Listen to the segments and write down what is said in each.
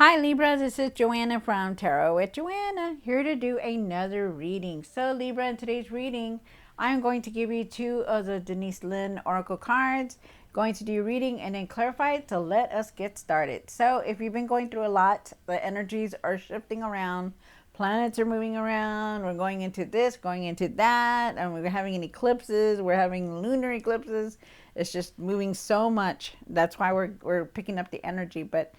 Hi Libra, this is Joanna from Tarot with Joanna, here to do another reading. So Libra, in today's reading, I'm going to give you two of the Denise Lynn Oracle cards, going to do a reading and then clarify it to let us get started. So if you've been going through a lot, the energies are shifting around, planets are moving around, we're going into this, going into that, and we're having eclipses, we're having lunar eclipses. It's just moving so much. That's why we're picking up the energy, but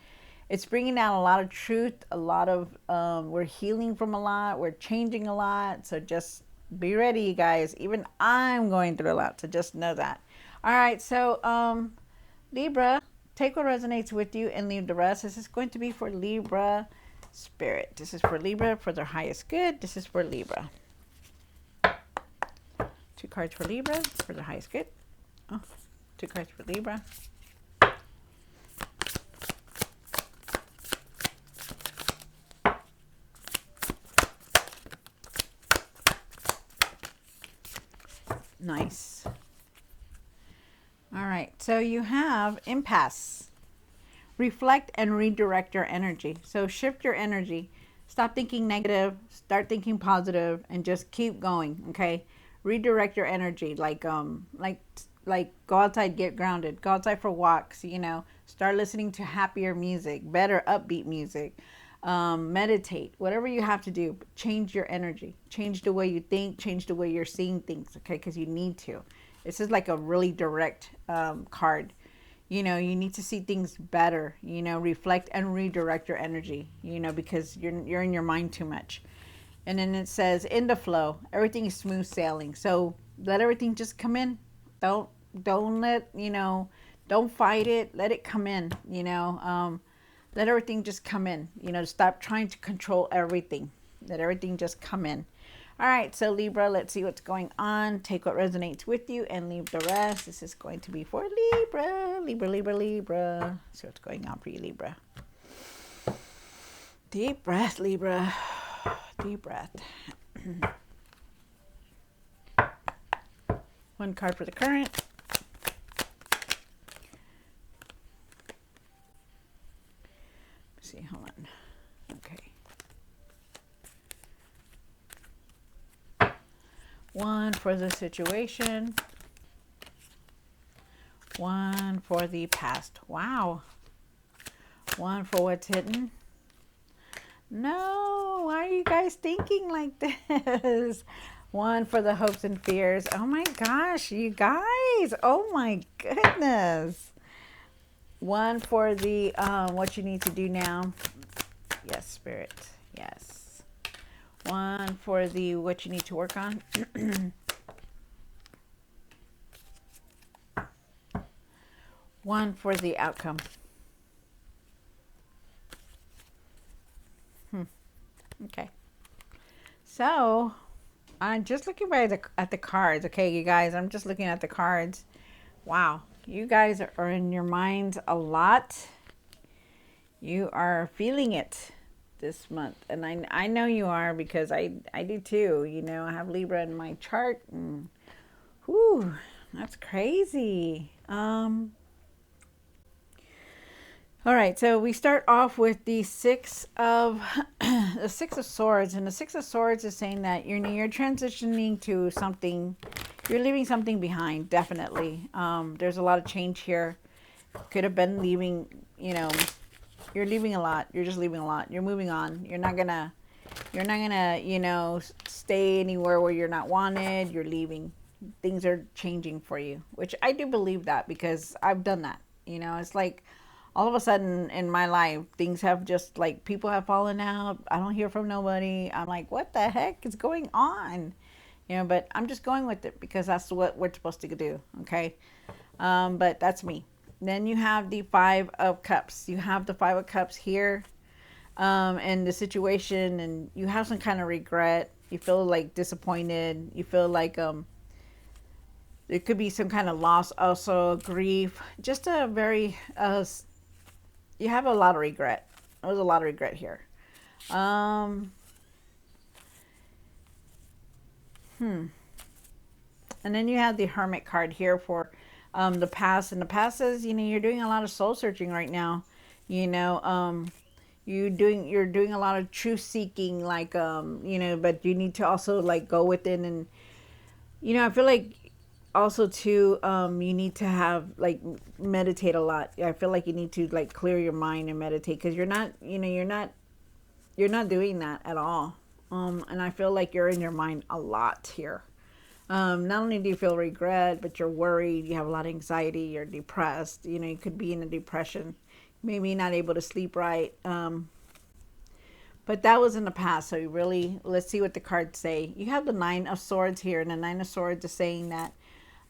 it's bringing out a lot of truth, a lot of, we're healing from a lot, we're changing a lot. So just be ready, you guys. Even I'm going through a lot, so just know that. All right, so Libra, take what resonates with you and leave the rest. This is going to be for Libra spirit. This is for Libra for their highest good. This is for Libra. Two cards for Libra for their highest good. Oh, two cards for Libra. Nice. All right, so you have impasse. Reflect and redirect your energy. So shift your energy. Stop thinking negative, start thinking positive, and just keep going, okay? Redirect your energy, like go outside, get grounded, go outside for walks, start listening to happier music, better upbeat music, meditate, whatever you have to do. Change your energy, change the way you think, change the way you're seeing things, okay? Because you need to. This is like a really direct card. You need to see things better, reflect and redirect your energy, because you're in your mind too much. And then it says in the flow, everything is smooth sailing. So let everything just come in. Don't let, don't fight it. Let it come in, let everything just come in, stop trying to control everything. Let everything just come in. All right, so Libra, let's see what's going on. Take what resonates with you and leave the rest. This is going to be for Libra. Libra. See what's going on for you, Libra. Deep breath, Libra. Deep breath. One card for the current. Let's see, hold on. Okay. One for the situation. One for the past. Wow. One for what's hidden. No, why are you guys thinking like this? One for the hopes and fears. Oh my gosh, you guys. Oh my goodness. One for the what you need to do now. Yes, Spirit. Yes. One for the what you need to work on. One for the outcome. Okay. So, I'm just looking at the cards. Okay, you guys, I'm just looking at the cards. Wow. You guys are in your minds a lot. You are feeling it this month. And I know you are, because I do too. I have Libra in my chart. And, whew, that's crazy. All right, so we start off with the Six of the Six of Swords, and the Six of Swords is saying that you're transitioning to something, you're leaving something behind. Definitely, there's a lot of change here. Could have been leaving, you're leaving a lot. You're just leaving a lot. You're moving on. You're not gonna, stay anywhere where you're not wanted. You're leaving. Things are changing for you, which I do believe that, because I've done that. It's like, all of a sudden in my life, things have just, like, people have fallen out. I don't hear from nobody. I'm like, what the heck is going on? But I'm just going with it, because that's what we're supposed to do. Okay. But that's me. Then you have the Five of Cups. You have the Five of Cups here, in the situation, and you have some kind of regret. You feel like disappointed. You feel like, there could be some kind of loss, also grief, just a very, you have a lot of regret. There's a lot of regret here. And then you have the Hermit card here for the past. And the past says, you're doing a lot of soul searching right now. You you're doing a lot of truth seeking, like, but you need to also like go within and, I feel like also too, you need to have like meditate a lot. I feel like you need to like clear your mind and meditate, because you're not doing that at all. And I feel like you're in your mind a lot here. Not only do you feel regret, but you're worried, you have a lot of anxiety, you're depressed, you could be in a depression, maybe not able to sleep right. But that was in the past. So you really, let's see what the cards say. You have the Nine of Swords here, and the Nine of Swords is saying that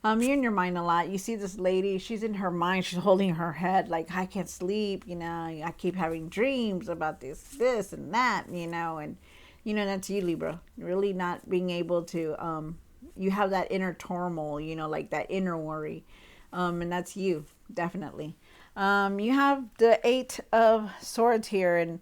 you're in your mind a lot. You see this lady, she's in her mind, she's holding her head like, I can't sleep, I keep having dreams about this and that, and that's you, Libra. Really not being able to, you have that inner turmoil, like that inner worry. And that's you, definitely. You have the Eight of Swords here, and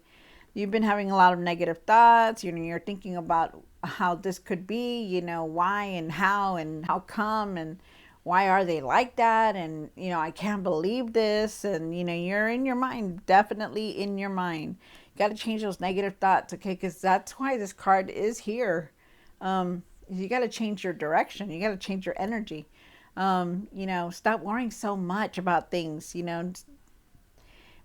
you've been having a lot of negative thoughts. You're thinking about how this could be, why and how come, and why are they like that? And, I can't believe this. And, you're in your mind, definitely in your mind. You got to change those negative thoughts, okay? Because that's why this card is here. You got to change your direction. You got to change your energy. Stop worrying so much about things,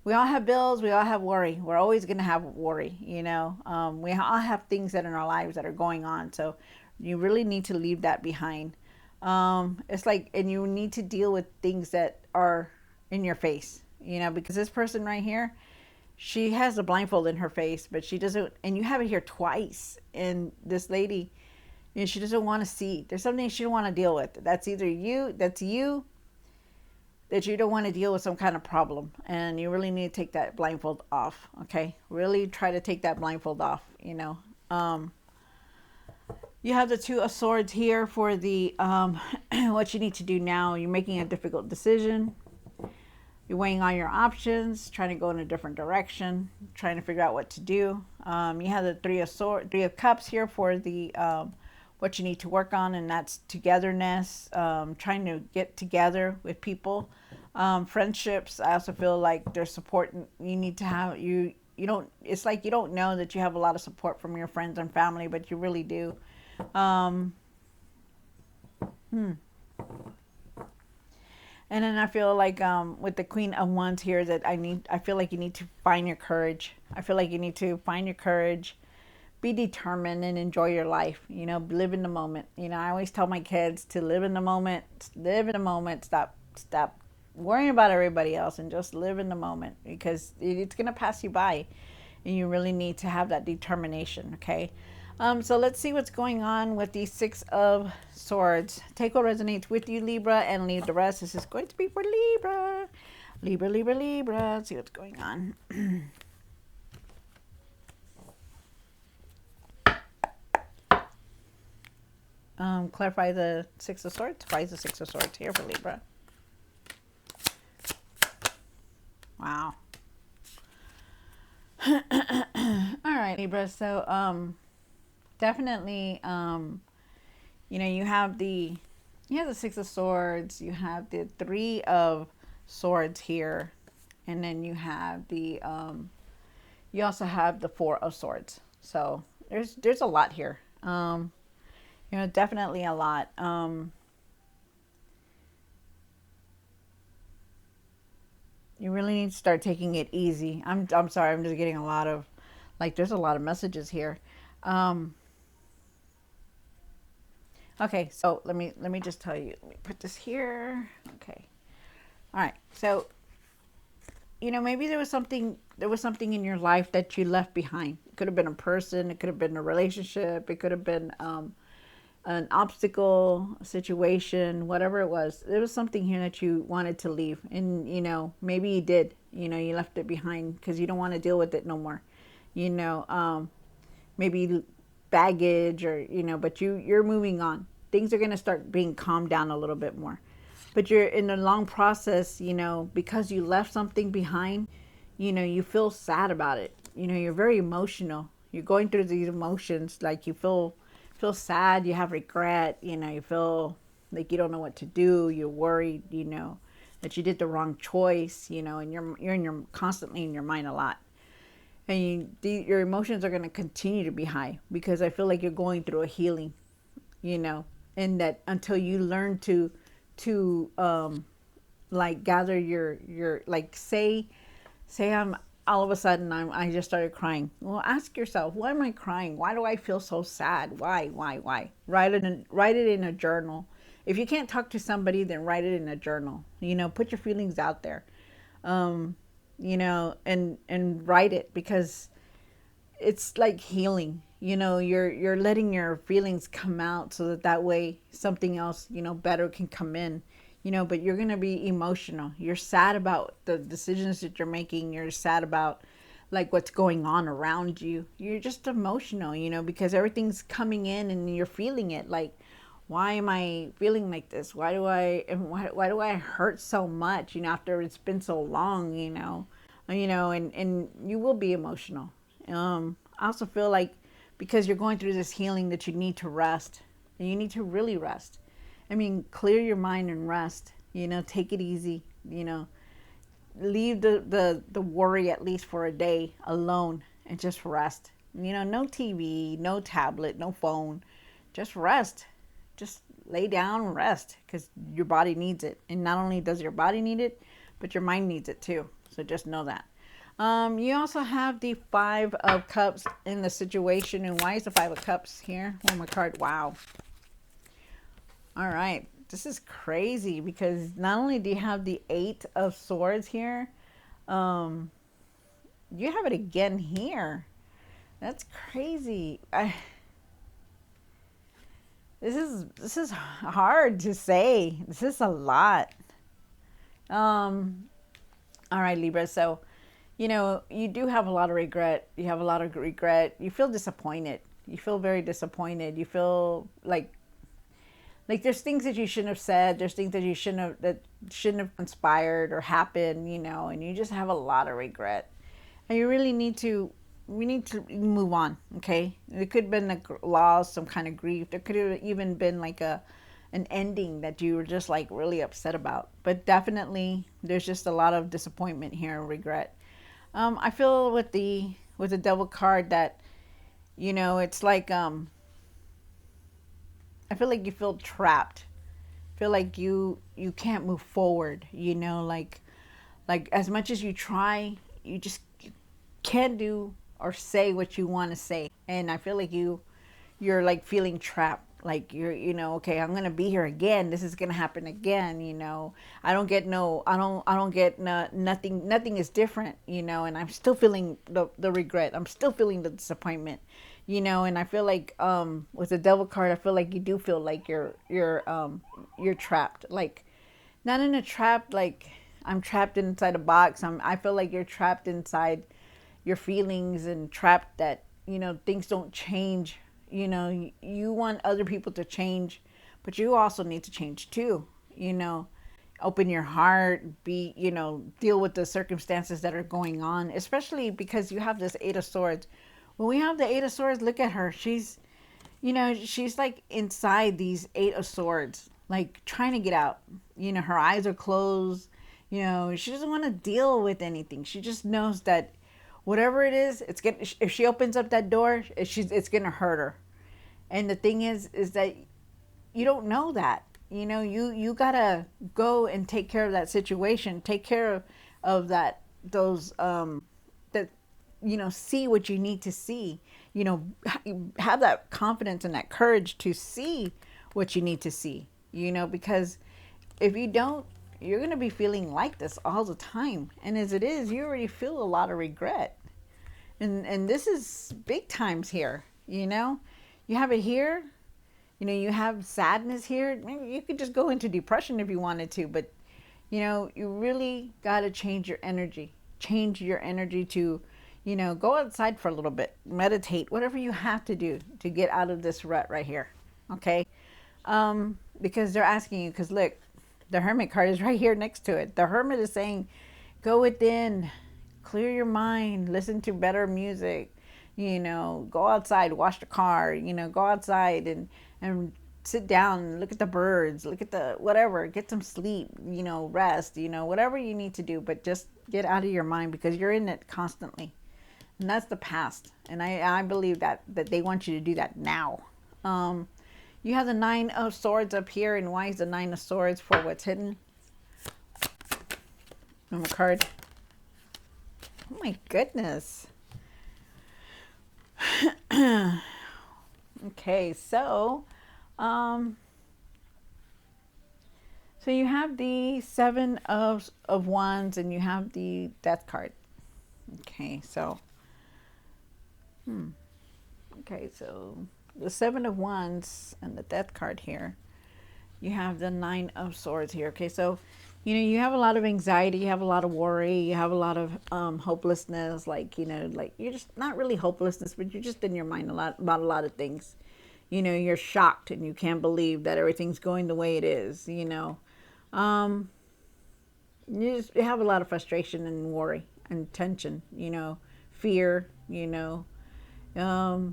We all have bills. We all have worry. We're always going to have worry, We all have things that in our lives that are going on. So you really need to leave that behind. It's like, and you need to deal with things that are in your face, because this person right here, she has a blindfold in her face, but she doesn't, and you have it here twice. And this lady, she doesn't want to see. There's something she don't want to deal with. That's either you, that you don't want to deal with some kind of problem, and you really need to take that blindfold off. Okay, really try to take that blindfold off. You have the Two of Swords here for the what you need to do now. You're making a difficult decision. You're weighing all your options, trying to go in a different direction, trying to figure out what to do. You have the Three of Cups here for the what you need to work on, and that's togetherness, trying to get together with people. Friendships, I also feel like there's support you need to have. You don't, it's like you don't know that you have a lot of support from your friends and family, but you really do. And then I feel like with the Queen of Wands here, that I feel like you need to find your courage. I feel like you need to find your courage, be determined, and enjoy your life. Live in the moment. I always tell my kids to live in the moment. Live in the moment. Stop worrying about everybody else, and just live in the moment, because it's gonna pass you by, and you really need to have that determination. Okay. So let's see what's going on with the Six of Swords. Take what resonates with you, Libra, and leave the rest. This is going to be for Libra. Libra, Libra, Libra. Let's see what's going on. Clarify the Six of Swords. Why is the Six of Swords here for Libra? Wow. All right, Libra. So, definitely, you have the Six of Swords. You have the Three of Swords here, and then you have the you also have the Four of Swords. So there's a lot here. Definitely a lot. You really need to start taking it easy. I'm sorry. I'm just getting a lot of, there's a lot of messages here. Okay, so let me just tell you. Let me put this here. Okay. All right. So, maybe there was something in your life that you left behind. It could have been a person. It could have been a relationship. It could have been an obstacle, a situation, whatever it was. There was something here that you wanted to leave, and maybe you did. You left it behind because you don't want to deal with it no more. Maybe baggage, or but you're moving on. Things are going to start being calmed down a little bit more, but you're in a long process, because you left something behind. You feel sad about it. You're very emotional. You're going through these emotions, like you feel sad, you have regret, you feel like you don't know what to do, you're worried, that you did the wrong choice, and you're constantly in your mind a lot. your emotions are going to continue to be high, because I feel like you're going through a healing, you know, and that until you learn to like gather your like say I'm all of a sudden I just started crying. Well, ask yourself, why am I crying? Why do I feel so sad? Why? Write it in a journal. If you can't talk to somebody, then write it in a journal. You know, put your feelings out there. Um, you know, and write it, because it's like healing. You know, you're letting your feelings come out, so that way something else, you know, better can come in. You know, but you're gonna be emotional. You're sad about the decisions that you're making. You're sad about like what's going on around you. You're just emotional, you know, because everything's coming in and you're feeling it. Like, why am I feeling like this? Why do I hurt so much? You know, after it's been so long, and you will be emotional. I also feel like because you're going through this healing that you need to rest, and you need to really rest. I mean, clear your mind and rest. You know, take it easy. You know, leave the worry at least for a day alone and just rest. You know, no TV, no tablet, no phone. Just rest. Just lay down and rest, because your body needs it. And not only does your body need it, but your mind needs it too. So just know that. You also have the Five of Cups in the situation. And why is the Five of Cups here? One more card. Wow. All right. This is crazy, because not only do you have the Eight of Swords here, um, you have it again here. That's crazy. This is hard to say. This is a lot. All right, Libra. So, you know, you do have a lot of regret. You have a lot of regret. You feel disappointed. You feel very disappointed. You feel like there's things that you shouldn't have said. There's things that you shouldn't have conspired or happened, you know, and you just have a lot of regret. And you really need to we need to move on, okay? It could have been a loss, some kind of grief. There could have even been like an ending that you were just like really upset about. But definitely there's just a lot of disappointment here and regret. I feel with the Devil card that, you know, it's like I feel like you feel trapped. I feel like you can't move forward, you know, like as much as you try, you just can't do or say what you want to say. And I feel like you're like feeling trapped. Like you know, okay, I'm gonna be here again. This is gonna happen again. You know, I don't get nothing. Nothing is different. You know, and I'm still feeling the regret. I'm still feeling the disappointment. You know, and I feel like with the Devil card, I feel like you do feel like you're trapped. Like, not in a trap like I'm trapped inside a box. I feel like you're trapped inside your feelings, and trapped that, you know, things don't change. You know, you want other people to change, but you also need to change too. You know, open your heart, you know, deal with the circumstances that are going on, especially because you have this Eight of Swords. When we have the Eight of Swords, look at her. You know, she's like inside these Eight of Swords, like trying to get out. You know, her eyes are closed. You know, she doesn't want to deal with anything. She just knows that whatever it is, if she opens up that door, it's gonna hurt her. And the thing is that you don't know that. You know, you gotta go and take care of that situation. Take care of those that, you know, see what you need to see. You know, have that confidence and that courage to see what you need to see. You know, because if you don't, you're going to be feeling like this all the time. And as it is, you already feel a lot of regret. And this is big times here, you know. You have it here. You know, you have sadness here. Maybe you could just go into depression if you wanted to. But, you know, you really got to change your energy. Change your energy to, you know, go outside for a little bit. Meditate. Whatever you have to do to get out of this rut right here. Okay? Because they're asking you, because look, the Hermit card is right here next to it. The Hermit is saying, go within, clear your mind, listen to better music, you know, go outside, wash the car, you know, go outside and sit down, look at the birds, look at the whatever, get some sleep, you know, rest, you know, whatever you need to do, but just get out of your mind, because you're in it constantly. And that's the past. And I believe that they want you to do that now. You have the Nine of Swords up here. And why is the Nine of Swords for what's hidden? On the card. Oh my goodness. Okay, so so you have the Seven of Wands and you have the Death card. Okay, so okay, so the Seven of Wands and the Death card here. You have the Nine of Swords here. Okay, so you have a lot of anxiety, you have a lot of worry, you have a lot of hopelessness, like, like you're just not really hopelessness, but you're just in your mind a lot about a lot of things. You're shocked and you can't believe that everything's going the way it is, you have a lot of frustration and worry and tension, fear, I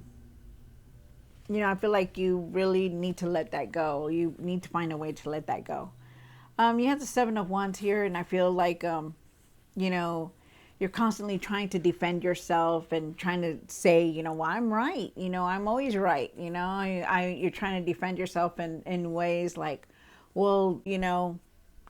feel like you really need to let that go. You need to find a way to let that go. You have the Seven of Wands here, and I feel like, you're constantly trying to defend yourself and trying to say, well, I'm right. I'm always right. You're trying to defend yourself in ways like, well,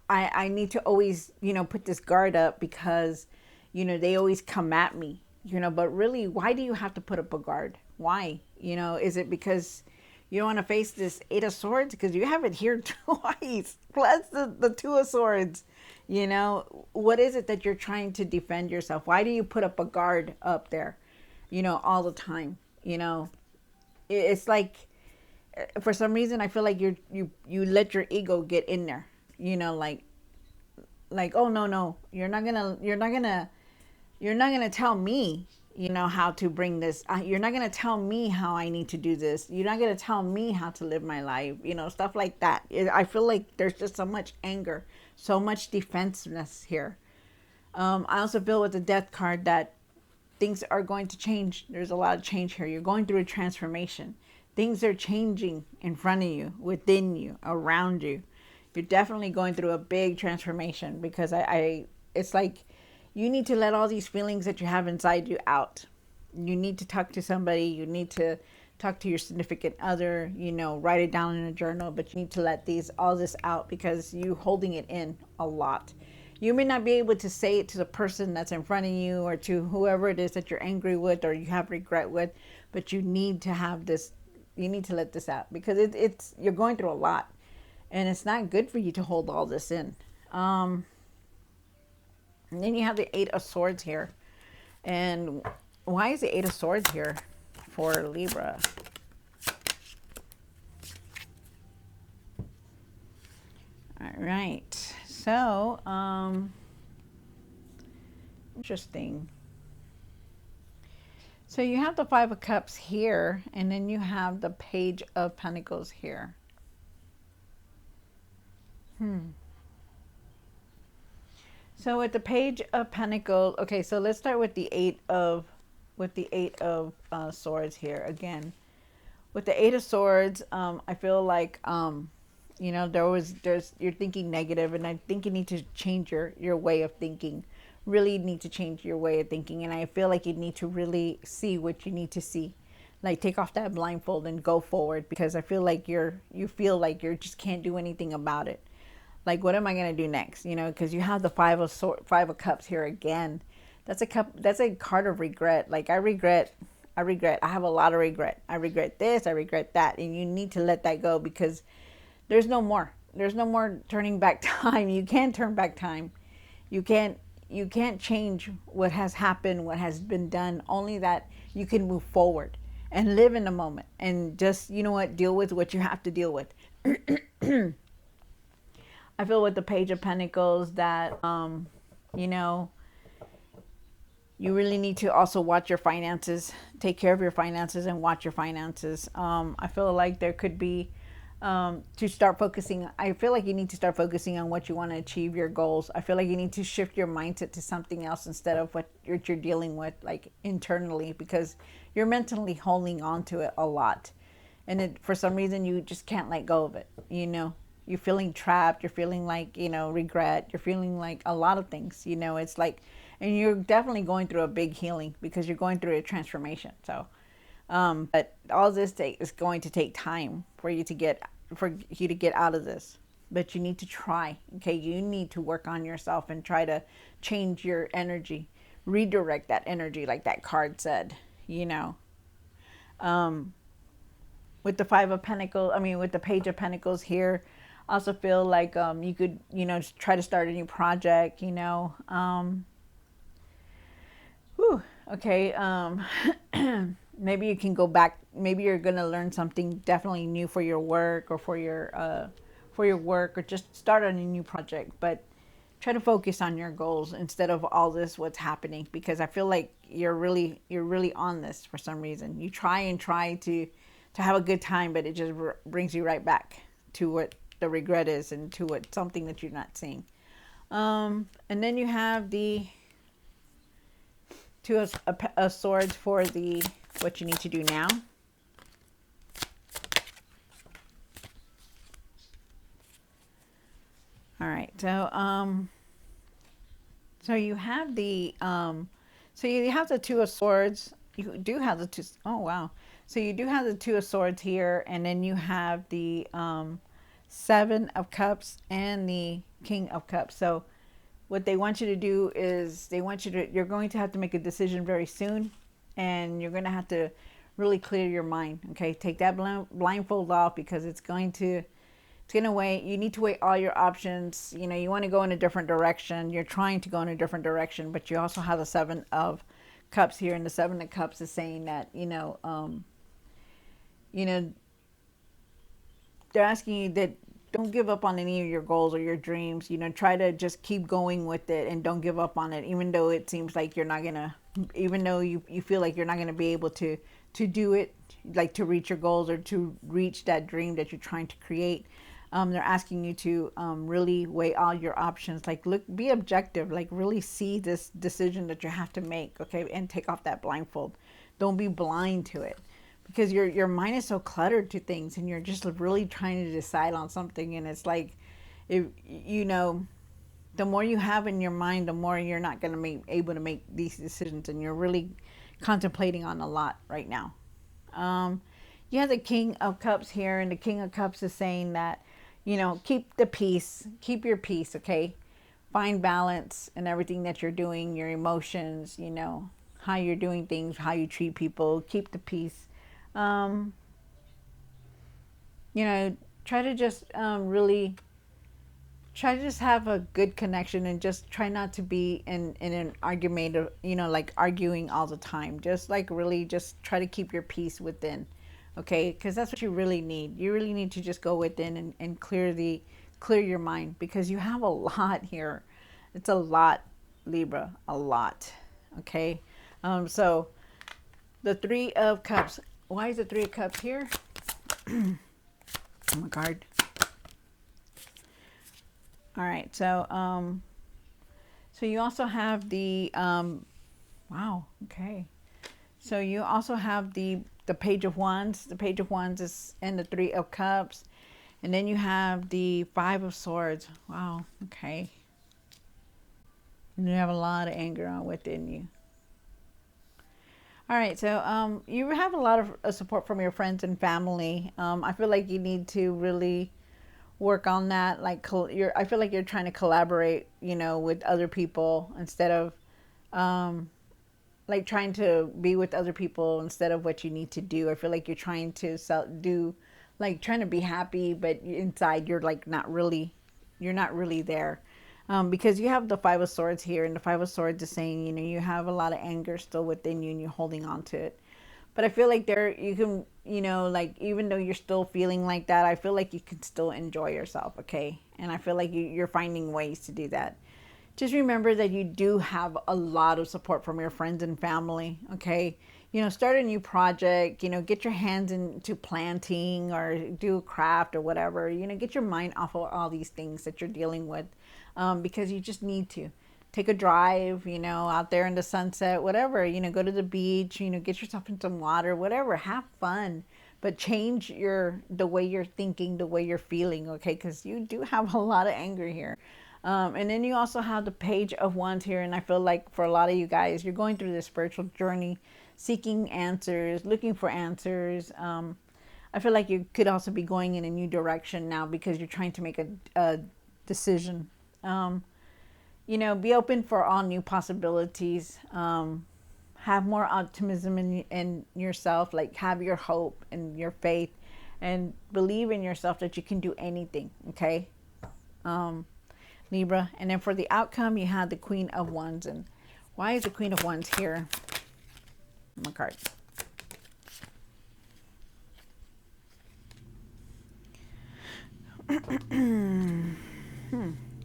I need to always, put this guard up because, they always come at me, but really, why do you have to put up a guard? Why? Is it because you don't want to face this Eight of Swords? Because you have it here twice, plus the Two of Swords. What is it that you're trying to defend yourself? Why do you put up a guard up there, all the time? It's like, for some reason, I feel like you let your ego get in there, like, oh, no, you're not gonna tell me, how to bring this. You're not going to tell me how I need to do this. You're not going to tell me how to live my life, stuff like that. I feel like there's just so much anger, so much defensiveness here. I also feel with the Death card that things are going to change. There's a lot of change here. You're going through a transformation. Things are changing in front of you, within you, around you. You're definitely going through a big transformation because it's like, you need to let all these feelings that you have inside you out. You need to talk to somebody. You need to talk to your significant other, write it down in a journal, but you need to let all this out because you're holding it in a lot. You may not be able to say it to the person that's in front of you or to whoever it is that you're angry with or you have regret with, but you need to have this, you need to let this out because it's you're going through a lot and it's not good for you to hold all this in. And then you have the Eight of Swords here. And why is the Eight of Swords here for Libra? All right. So, interesting. So you have the Five of Cups here, and then you have the Page of Pentacles here. So with the Page of Pentacles, okay, so let's start with the Eight of Swords here again. With the Eight of Swords, I feel like you're thinking negative, and I think you need to change your way of thinking. Really need to change your way of thinking, and I feel like you need to really see what you need to see. Like take off that blindfold and go forward because I feel like you feel like you just can't do anything about it. Like, what am I going to do next? Because you have the Five of Cups here again. That's a card of regret. Like, I regret. I have a lot of regret. I regret this. I regret that. And you need to let that go because there's no more. There's no more turning back time. You can't turn back time. You can't change what has happened, what has been done. Only that you can move forward and live in the moment and just, deal with what you have to deal with. I feel with the Page of Pentacles that, you really need to also watch your finances, take care of your finances and watch your finances. I feel like there could be, to start focusing. I feel like you need to start focusing on what you want to achieve, your goals. I feel like you need to shift your mindset to something else instead of what you're dealing with, like internally, because you're mentally holding on to it a lot. And for some reason, you just can't let go of it, You're feeling trapped. You're feeling like, regret. You're feeling like a lot of things, It's like, And you're definitely going through a big healing because you're going through a transformation. So, but all this is going to take time for you to get out of this. But you need to try. Okay, you need to work on yourself and try to change your energy, redirect that energy, like that card said. You know, with the Five of Pentacles, I mean, with the Page of Pentacles here, I also feel like you could, try to start a new project. Whew, okay. Maybe you can go back. Maybe you're gonna learn something definitely new for your work or for your work, or just start on a new project. But try to focus on your goals instead of all this what's happening, because I feel like you're really on this for some reason. You try to have a good time, but it just brings you right back to what the regret is and to what something that you're not seeing. And then you have the Two of Swords for the what you need to do now. All right, so you have the Two of Swords. You do have the two. Oh wow! So you do have the Two of Swords here, and then you have the Seven of Cups and the King of Cups. So what they want you to do is you're going to have to make a decision very soon, and you're going to have to really clear your mind. Okay, take that blindfold off, because it's going to weigh. You need to weigh all your options. You want to go in a different direction. You're trying to go in a different direction, but you also have the Seven of Cups here, and the Seven of Cups is saying that they're asking you that don't give up on any of your goals or your dreams. Try to just keep going with it and don't give up on it, even though it seems like you're not gonna, even though you feel like you're not gonna be able to do it, like to reach your goals or to reach that dream that you're trying to create. They're asking you to really weigh all your options, like be objective, like really see this decision that you have to make, okay, and take off that blindfold. Don't be blind to it, because your mind is so cluttered to things, and you're just really trying to decide on something, and it's like, if the more you have in your mind, the more you're not going to be able to make these decisions, and you're really contemplating on a lot right now. You have the King of Cups here, and the King of Cups is saying that keep the peace, keep your peace, okay? Find balance in everything that you're doing, your emotions, how you're doing things, how you treat people. Keep the peace. Try to just really try to just have a good connection, and just try not to be in an argument of, like arguing all the time. Just like really just try to keep your peace within. Okay, because that's what you really need. You really need to just go within and clear your mind, because you have a lot here. It's a lot, Libra, a lot. Okay, so the Three of Cups. Why is the Three of Cups here? Oh my card. All right, so you also have the wow. Okay, so you also have the Page of Wands. The Page of Wands is in the Three of Cups. And then you have the Five of Swords. Wow, okay. And you have a lot of anger on within you. All right, so you have a lot of support from your friends and family. I feel like you need to really work on that. Like I feel like you're trying to collaborate, with other people instead of like trying to be with other people instead of what you need to do. I feel like you're trying to trying to be happy, but inside you're like you're not really there. Because you have the Five of Swords here, and the Five of Swords is saying, you have a lot of anger still within you, and you're holding on to it. But I feel like you can, like, even though you're still feeling like that, I feel like you can still enjoy yourself, okay? And I feel like you're finding ways to do that. Just remember that you do have a lot of support from your friends and family, okay? Start a new project, get your hands into planting or do a craft or whatever. Get your mind off of all these things that you're dealing with, because you just need to. Take a drive, out there in the sunset, whatever, go to the beach, get yourself in some water, whatever, have fun. But change the way you're thinking, the way you're feeling, okay? Because you do have a lot of anger here. And then you also have the Page of Wands here. And I feel like for a lot of you guys, you're going through this spiritual journey, seeking answers, looking for answers. I feel like you could also be going in a new direction now because you're trying to make a decision. You know, be open for all new possibilities. Have more optimism in yourself, like have your hope and your faith and believe in yourself that you can do anything. Okay. Libra. And then for the outcome, you have the Queen of Wands. And why is the Queen of Wands here? My card.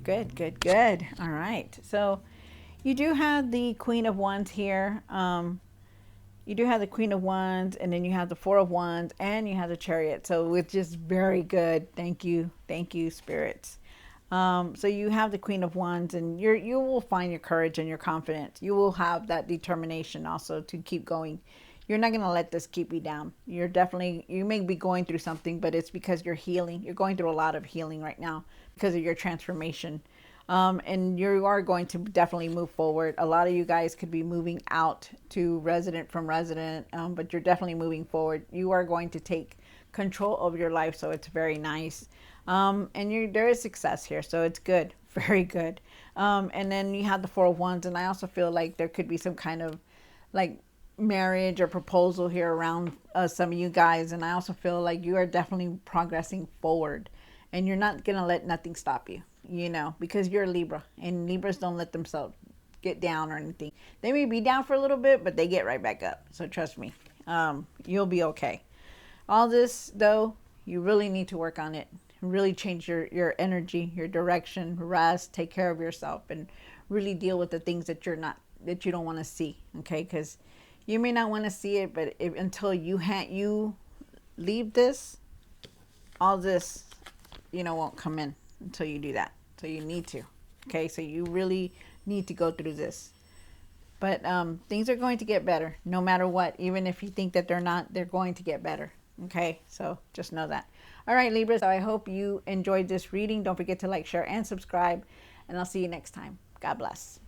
Good, good, good. All right. So you do have the Queen of Wands here. You do have the Queen of Wands, and then you have the Four of Wands, and you have the Chariot. So it's just very good. Thank you, spirits. So you have the Queen of Wands, and you will find your courage and your confidence. You will have that determination also to keep going. You're not going to let this keep you down. You may be going through something, but it's because you're healing. You're going through a lot of healing right now because of your transformation. And you are going to definitely move forward. A lot of you guys could be moving out to resident from resident, but you're definitely moving forward. You are going to take control of your life, so it's very nice. And there is success here, so it's good, very good. And then you have the Four of Wands, and I also feel like there could be some kind of like marriage or proposal here around some of you guys. And I also feel like you are definitely progressing forward, and you're not gonna let nothing stop you, you know, because you're a Libra, and Libras don't let themselves get down or anything. They may be down for a little bit, but they get right back up. So trust me, you'll be okay. All this though, you really need to work on it. Really change your energy, your direction, rest, take care of yourself, and really deal with the things that you don't want to see. Okay, because you may not want to see it, but until you leave this, all this, won't come in until you do that. So you need to. Okay, so you really need to go through this. But things are going to get better no matter what. Even if you think that they're not, they're going to get better. Okay, so just know that. All right, Libra, so I hope you enjoyed this reading. Don't forget to like, share, and subscribe. And I'll see you next time. God bless.